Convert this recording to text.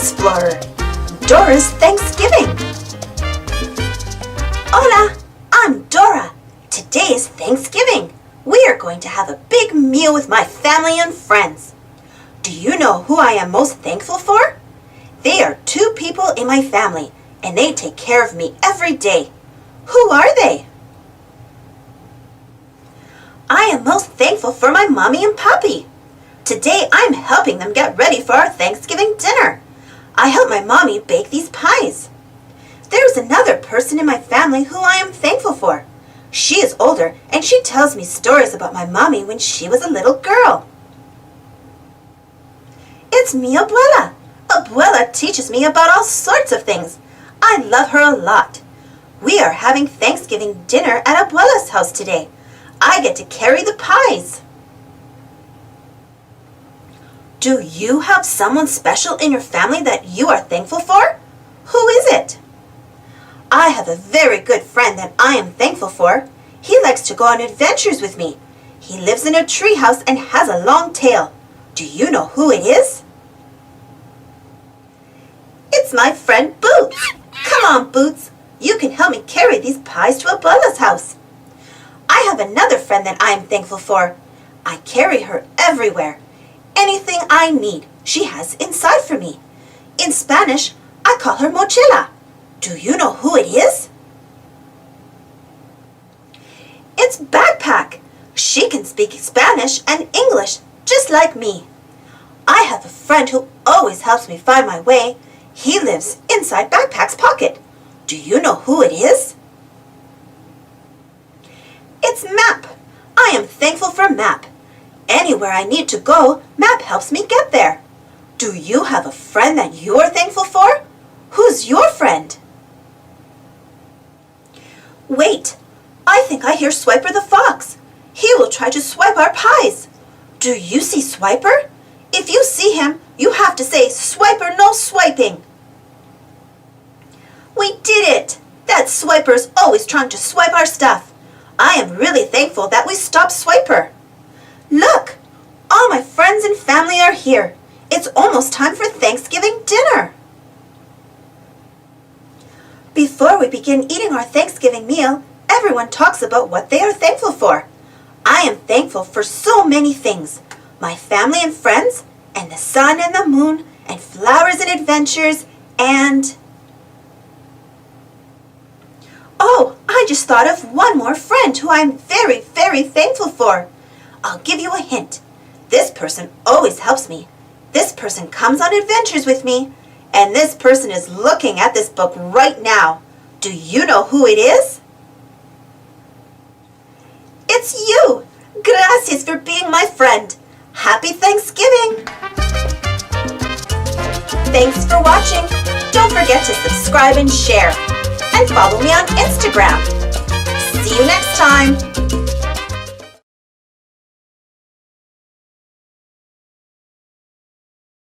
Explorer, Dora's Thanksgiving. Hola, I'm Dora. Today is Thanksgiving. We are going to have a big meal with my family and friends. Do you know who I am most thankful for? They are two people in my family, and they take care of me every day. Who are they? I am most thankful for my mommy and papi. Today I'm helping them get ready for our Thanksgiving dinner. I help my mommy bake these pies. There's another person in my family who I am thankful for. She is older and she tells me stories about my mommy when she was a little girl. It's mi abuela. Abuela teaches me about all sorts of things. I love her a lot. We are having Thanksgiving dinner at Abuela's house today. I get to carry the pies. Do you have someone special in your family that you are thankful for? Who is it? I have a very good friend that I am thankful for. He likes to go on adventures with me. He lives in a treehouse and has a long tail. Do you know who it is? It's my friend Boots. Come on, Boots. You can help me carry these pies to Abuela's house. I have another friend that I am thankful for. I carry her everywhere. Anything I need, she has inside for me. In Spanish, I call her mochila. Do you know who it is? It's Backpack. She can speak Spanish and English just like me. I have a friend who always helps me find my way. He lives inside Backpack's pocket. Do you know who it is? It's Map. I am thankful for Map. Anywhere I need to go, Map helps me get there. Do you have a friend that you are thankful for? Who's your friend? Wait, I think I hear Swiper the fox. He will try to swipe our pies. Do you see Swiper? If you see him, you have to say, "Swiper, no swiping." We did it! That Swiper is always trying to swipe our stuff. I am really thankful that we stopped Swiper. Look! All my friends and family are here. It's almost time for Thanksgiving dinner. Before we begin eating our Thanksgiving meal, everyone talks about what they are thankful for. I am thankful for so many things. My family and friends, and the sun and the moon, and flowers and adventures, and... Oh, I just thought of one more friend who I'm very, very thankful for. I'll give you a hint. This person always helps me. This person comes on adventures with me. And this person is looking at this book right now. Do you know who it is? It's you! Gracias for being my friend. Happy Thanksgiving! Thanks for watching. Don't forget to subscribe and share. And follow me on Instagram. See you next time.